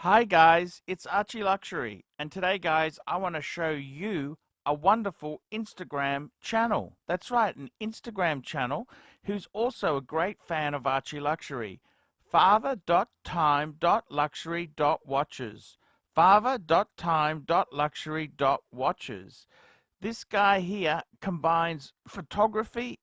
Hi guys, it's ArchieLuxury, and today guys I want to show you a wonderful Instagram channel. That's right, an Instagram channel who's also a great fan of ArchieLuxury. Father.time.luxury.watches. Father.time.luxury.watches. This guy here combines photography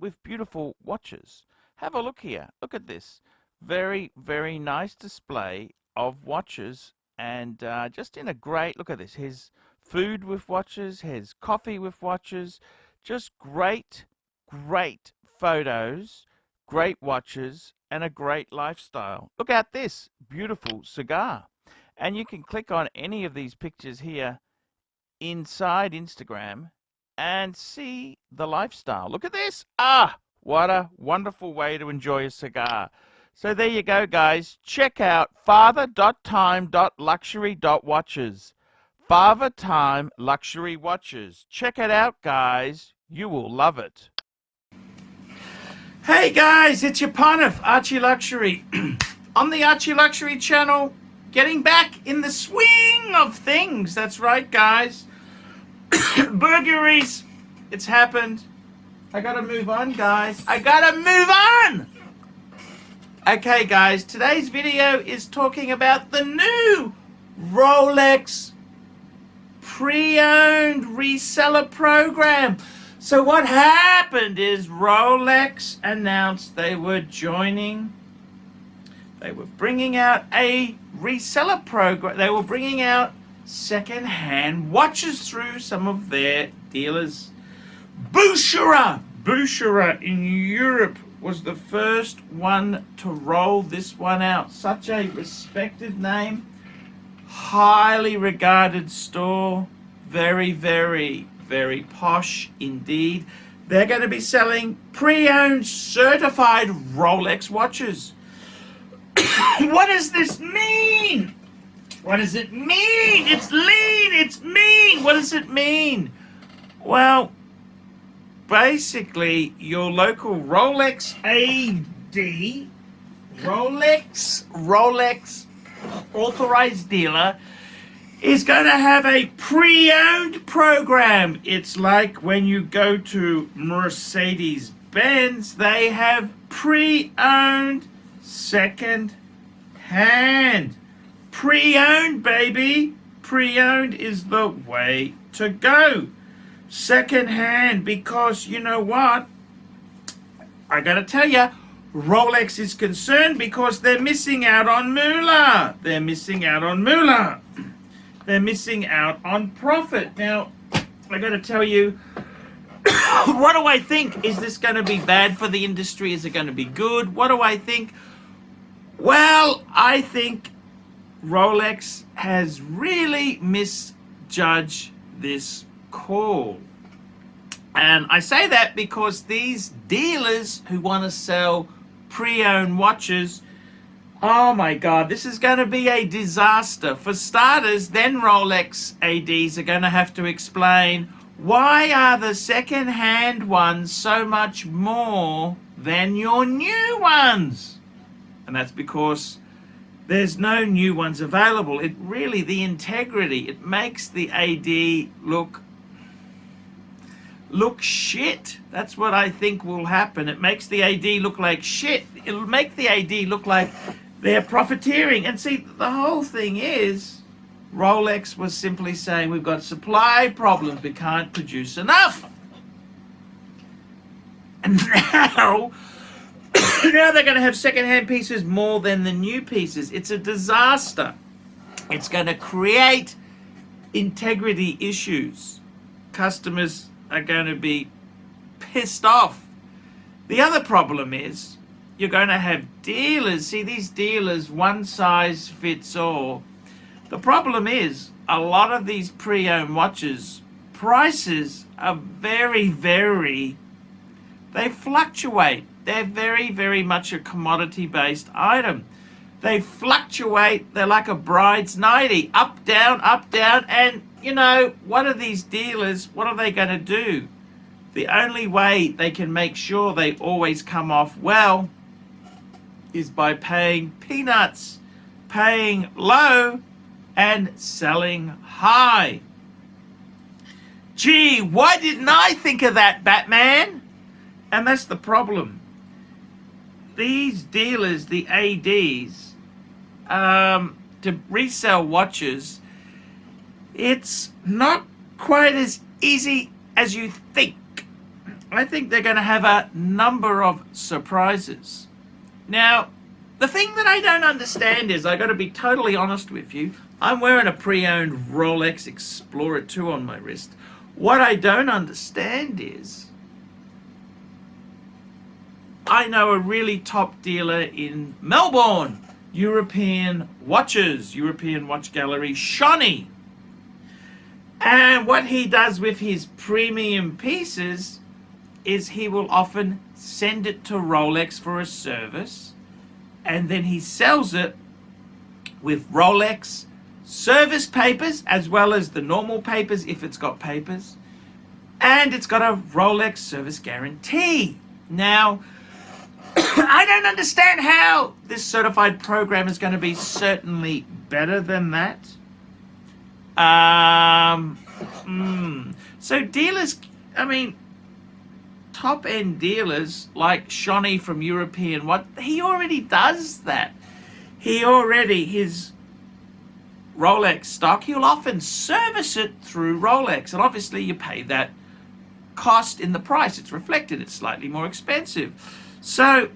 with beautiful watches. Have a look here. Look at this. Very, very nice display of watches, and just in a great look at this. His food with watches, his coffee with watches, just great, great photos, great watches, and a great lifestyle. Look at this beautiful cigar. And you can click on any of these pictures here inside Instagram and see the lifestyle. Look at this. What a wonderful way to enjoy a cigar. So there you go, guys. Check out father.time.luxury.watches. Father Time Luxury Watches. Check it out, guys. You will love it. Hey, guys, it's your PONTIFF, ArchieLuxury. On the ArchieLuxury channel, getting back in the swing of things. That's right, guys. Burglaries. It's happened. I gotta move on, guys. I gotta move on! Okay, guys, today's video is talking about the new Rolex pre-owned reseller program. So what happened is Rolex announced they were bringing out a reseller program. They were bringing out second-hand watches through some of their dealers. Boucherat in Europe was the first one to roll this one out. Such a respected name, highly regarded store, very, very, very posh indeed. They're going to be selling pre-owned certified Rolex watches. What does this mean? What does it mean? It's lean, it's mean. What does it mean? Well, basically, your local Rolex AD, Rolex authorized dealer is going to have a pre-owned program. It's like when you go to Mercedes-Benz, they have pre-owned second hand. Pre-owned, baby. Pre-owned is the way to go. Second hand, because you know what? I gotta tell you, Rolex is concerned because they're missing out on moolah. They're missing out on moolah. They're missing out on profit. Now, I gotta tell you, what do I think? Is this gonna be bad for the industry? Is it gonna be good? What do I think? Well, I think Rolex has really misjudged this call. And I say that because these dealers who want to sell pre-owned watches, oh my God, this is going to be a disaster. For starters, then Rolex ADs are going to have to explain, why are the second-hand ones so much more than your new ones? And that's because there's no new ones available. It really, the integrity, it makes the AD look shit. That's what I think will happen. It makes the AD look like shit. It'll make the AD look like they're profiteering. And see, the whole thing is, Rolex was simply saying, we've got supply problems. We can't produce enough. And now, now they're going to have second-hand pieces more than the new pieces. It's a disaster. It's going to create integrity issues. Customers are going to be pissed off. The other problem is you're going to have dealers. See, these dealers, one size fits all. The problem is a lot of these pre-owned watches, prices are very, very, they fluctuate. They're very, very much a commodity-based item. They fluctuate. They're like a bride's nightie, up, down, and you know, what are these dealers, what are they going to do? The only way they can make sure they always come off well is by paying peanuts paying low and selling high. Gee, why didn't I think of that, Batman? And that's the problem. These dealers, the ADs, to resell watches, it's not quite as easy as you think. I think they're going to have a number of surprises. Now, the thing that I don't understand is, I got to be totally honest with you, I'm wearing a pre-owned Rolex Explorer 2 on my wrist. What I don't understand is, I know a really top dealer in Melbourne, European watches, European watch gallery, Shawnee. And what he does with his premium pieces is he will often send it to Rolex for a service, and then he sells it with Rolex service papers as well as the normal papers if it's got papers, and it's got a Rolex service guarantee. Now, I don't understand how this certified program is going to be certainly better than that. So dealers, I mean, top-end dealers like Shawnee from European, he already does that. His Rolex stock, he'll often service it through Rolex, and obviously you pay that cost in the price. It's reflected, it's slightly more expensive. So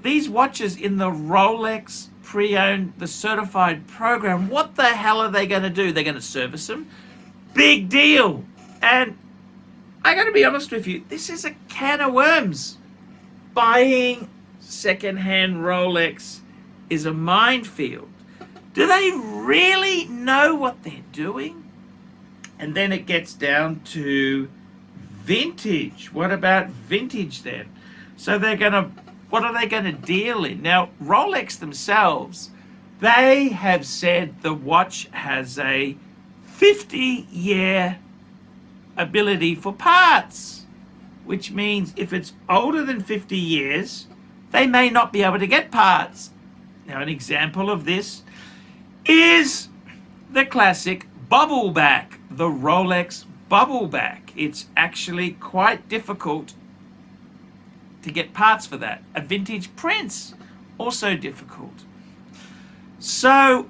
these watches in the Rolex pre-owned, the certified program, what the hell are they going to do? They're going to service them? Big deal. And I got to be honest with you, this is a can of worms. Buying secondhand Rolex is a minefield. Do they really know what they're doing? And then it gets down to vintage. What about vintage then? So what are they going to deal in? Now, Rolex themselves, they have said the watch has a 50-year ability for parts, which means if it's older than 50 years, they may not be able to get parts. Now, an example of this is the classic bubble back, the Rolex bubble back. It's actually quite difficult to get parts for that. A vintage Prince, also difficult. So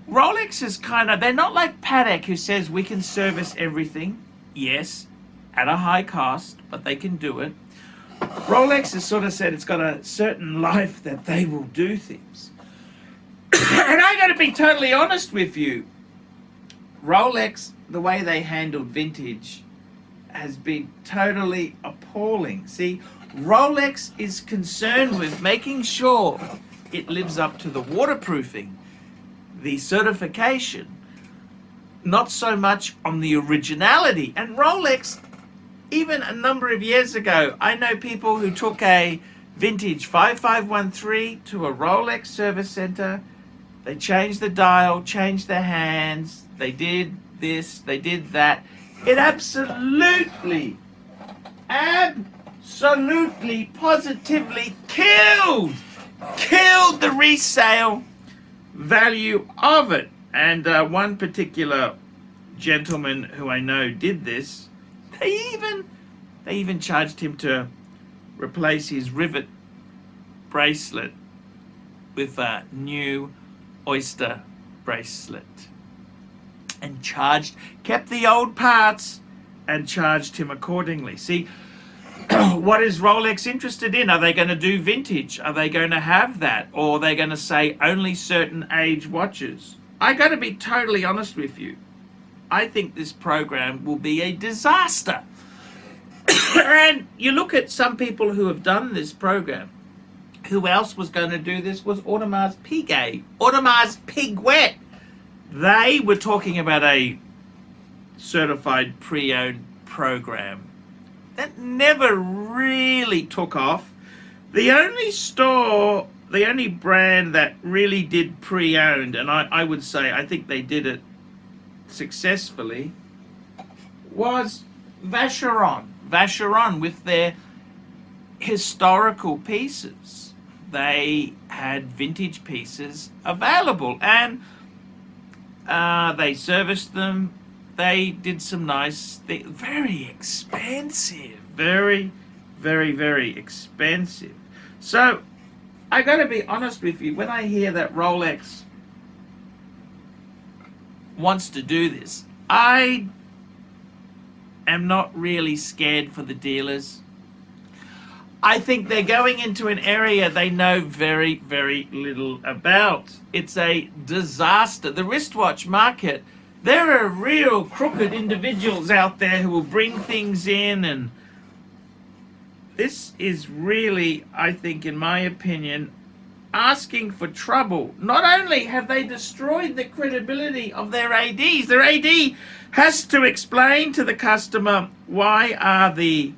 Rolex is they're not like Patek, who says we can service everything. Yes, at a high cost, but they can do it. Rolex has sort of said it's got a certain life that they will do things. And I got to be totally honest with you, Rolex, the way they handled vintage has been totally appalling. See, Rolex is concerned with making sure it lives up to the waterproofing, the certification, not so much on the originality. And Rolex, even a number of years ago, I know people who took a vintage 5513 to a Rolex service center. They changed the dial, changed the hands, they did this, they did that. It absolutely, positively killed the resale value of it. And one particular gentleman who I know did this. They even charged him to replace his rivet bracelet with a new oyster bracelet, and kept the old parts and charged him accordingly. See, what is Rolex interested in? Are they going to do vintage? Are they going to have that? Or are they going to say only certain age watches? I got to be totally honest with you. I think this program will be a disaster. And you look at some people who have done this program. Who else was going to do this? Was Audemars Piguet. Audemars Piguet. They were talking about a certified pre-owned program that never really took off. The only brand that really did pre-owned, and I would say I think they did it successfully, was Vacheron. Vacheron with their historical pieces. they had vintage pieces available, and they serviced them. They did some nice things. Very expensive. Very, very, very expensive. So I gotta be honest with you, when I hear that Rolex wants to do this, I am not really scared for the dealers. I think they're going into an area they know very, very little about. It's a disaster. The wristwatch market, there are real crooked individuals out there who will bring things in, and this is really, I think, in my opinion, asking for trouble. Not only have they destroyed the credibility of their ADs, their AD has to explain to the customer why are the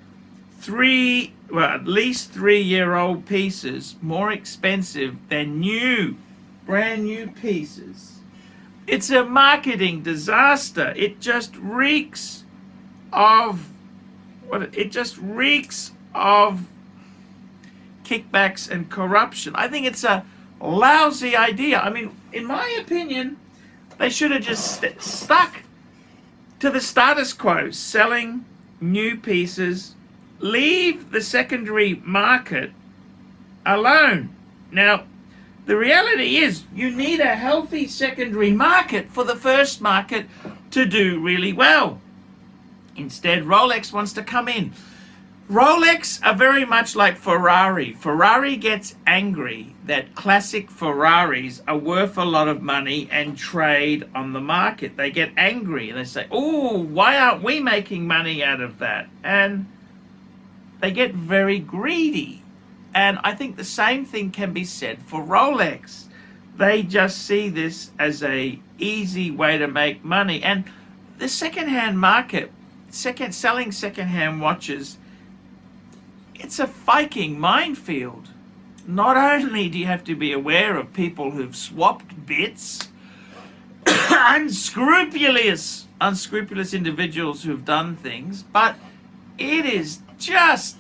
at least 3-year-old pieces more expensive than brand new pieces. It's a marketing disaster. It just reeks of kickbacks and corruption. I think it's a lousy idea. I mean, in my opinion, they should have just stuck to the status quo, selling new pieces, leave the secondary market alone. Now, the reality is you need a healthy secondary market for the first market to do really well. Instead, Rolex wants to come in. Rolex are very much like Ferrari. Ferrari gets angry that classic Ferraris are worth a lot of money and trade on the market. They get angry and they say, oh, why aren't we making money out of that? And they get very greedy. And I think the same thing can be said for Rolex. They just see this as a easy way to make money. And the secondhand market, selling secondhand watches, it's a fucking minefield. Not only do you have to be aware of people who've swapped bits, unscrupulous individuals who've done things, but it is just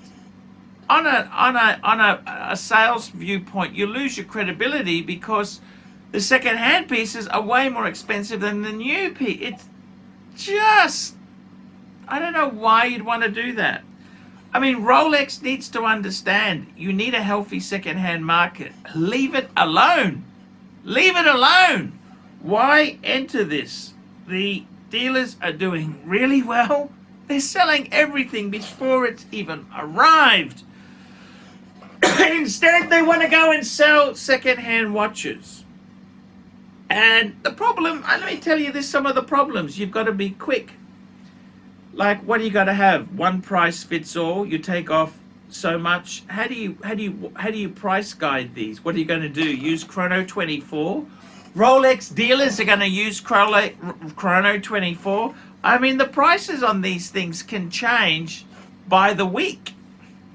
on a sales viewpoint, you lose your credibility because the second-hand pieces are way more expensive than the new piece. It's just, I don't know why you'd want to do that. I mean, Rolex needs to understand you need a healthy second-hand market. Leave it alone. Leave it alone. Why enter this? The dealers are doing really well. They're selling everything before it's even arrived. Instead, they want to go and sell second-hand watches. And the problem, let me tell you, there's some of the problems. You've got to be quick. Like, what do you got to have? One price fits all. You take off so much. How do you price guide these? What are you going to do? Use Chrono 24? Rolex dealers are going to use Chrono 24. I mean, the prices on these things can change by the week.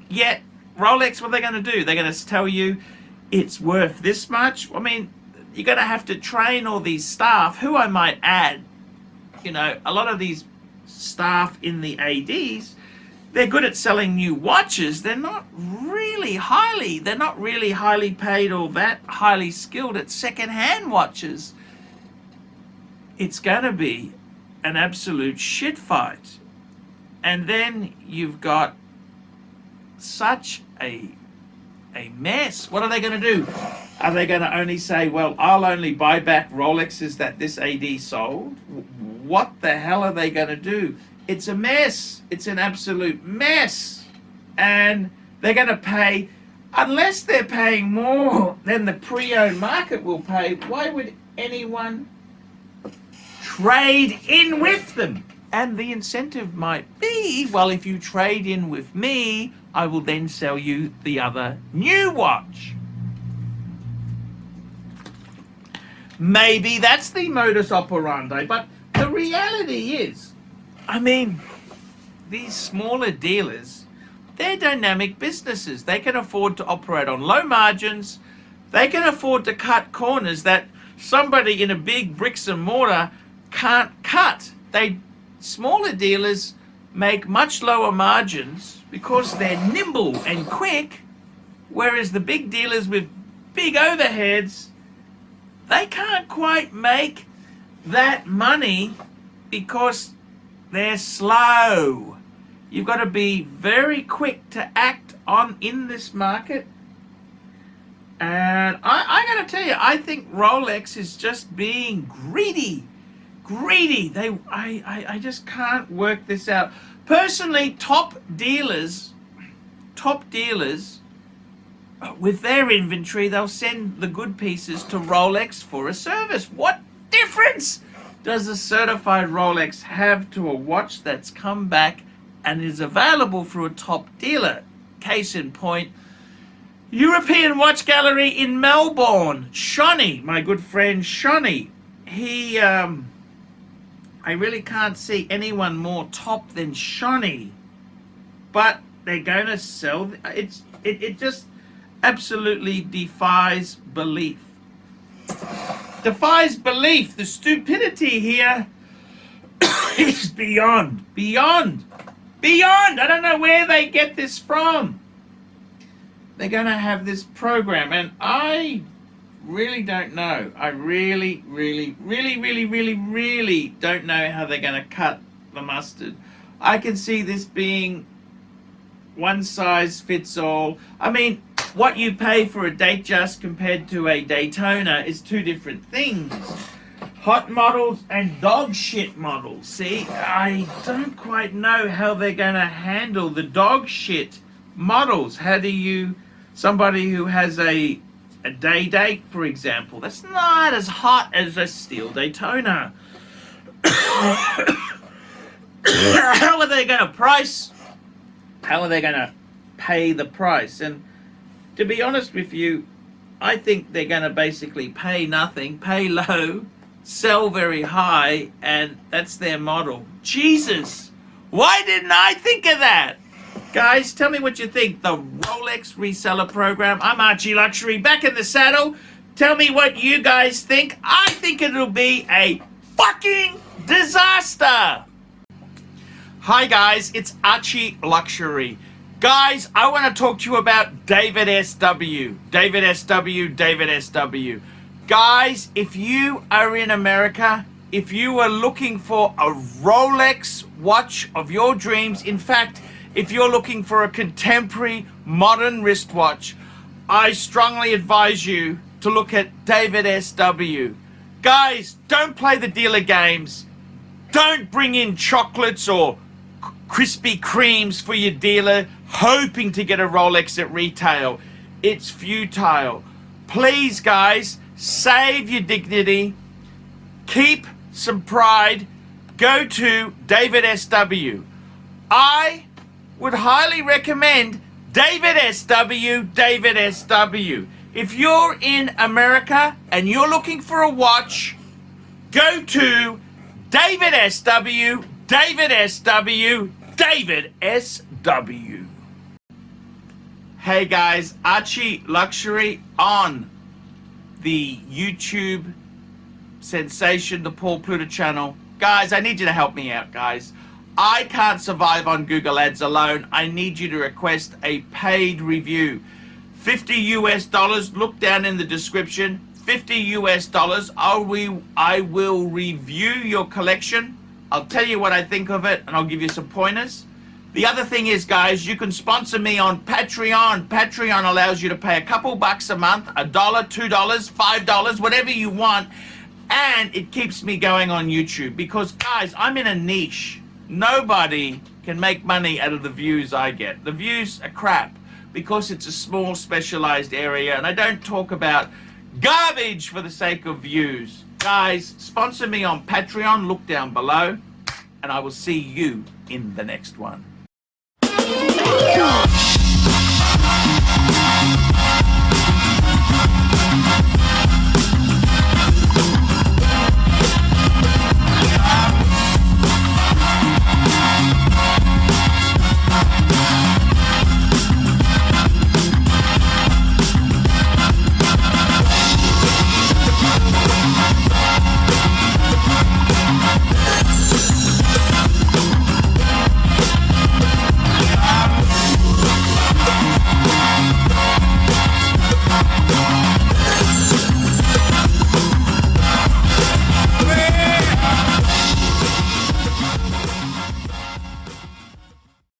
Yet, Rolex, what are they going to do? They're going to tell you it's worth this much. I mean, you're going to have to train all these staff, who I might add, a lot of these staff in the ADs, they're good at selling new watches. They're not really highly paid or that highly skilled at second-hand watches. It's going to be an absolute shit fight. And then you've got such a mess. What are they going to do? Are they going to only say, well, I'll only buy back Rolexes that this AD sold? What the hell are they going to do? It's a mess. It's an absolute mess. And they're going to pay, unless they're paying more than the pre-owned market will pay, why would anyone trade in with them? And the incentive might be, well, if you trade in with me, I will then sell you the other new watch. Maybe that's the modus operandi, but the reality is, I mean, these smaller dealers, they're dynamic businesses. They can afford to operate on low margins. They can afford to cut corners that somebody in a big bricks and mortar can't cut. Smaller dealers make much lower margins because they're nimble and quick, Whereas the big dealers with big overheads, they can't quite make that money because they're slow. You've got to be very quick to act on in this market. And I got to tell you, I think Rolex is just being greedy. I just can't work this out. Personally, top dealers with their inventory, they'll send the good pieces to Rolex for a service. What difference does a certified Rolex have to a watch that's come back and is available through a top dealer? Case in point, European Watch Gallery in Melbourne. Shawnee, my good friend Shawnee, he, I really can't see anyone more top than Shawnee, but they're going to sell. It just absolutely defies belief. Defies belief. The stupidity here is beyond. I don't know where they get this from. They're going to have this program, and I really don't know. I really don't know how they're going to cut the mustard. I can see this being one size fits all. I mean, what you pay for a Datejust compared to a Daytona is two different things. Hot models and dog shit models. See, I don't quite know how they're going to handle the dog shit models. How do you, somebody who has a day date, for example, that's not as hot as a steel Daytona. How are they going to price? How are they going to pay the price? And to be honest with you, I think they're going to basically pay nothing, pay low, sell very high, and that's their model. Jesus, why didn't I think of that? Guys, tell me what you think. The Rolex reseller program. I'm ArchieLuxury, back in the saddle. Tell me what you guys think. I think it'll be a fucking disaster. Hi guys, it's ArchieLuxury. Guys, I want to talk to you about DavidSW. DavidSW. Guys, if you are in America, if you are looking for a Rolex watch of your dreams, in fact, if you're looking for a contemporary modern wristwatch, I strongly advise you to look at DavidSW. Guys, don't play the dealer games. Don't bring in chocolates or Krispy Kremes for your dealer hoping to get a Rolex at retail. It's futile. Please, guys, save your dignity. Keep some pride. Go to DavidSW. I would highly recommend DavidSW. If you're in America and you're looking for a watch, go to DavidSW. DavidSW. Hey guys, ArchieLuxury on the YouTube sensation, the Paul Pluta channel. Guys, I need you to help me out, guys. I can't survive on Google Ads alone. I need you to request a paid review. $50 US. Look down in the description. $50 US. I will review your collection. I'll tell you what I think of it, and I'll give you some pointers. The other thing is, guys, you can sponsor me on Patreon. Patreon allows you to pay a couple bucks a month, $1, $2, $5, whatever you want, and it keeps me going on YouTube. Because, guys, I'm in a niche. Nobody can make money out of the views I get. The views are crap because it's a small, specialized area, and I don't talk about garbage for the sake of views. Guys, sponsor me on Patreon. Look down below, and I will see you in the next one.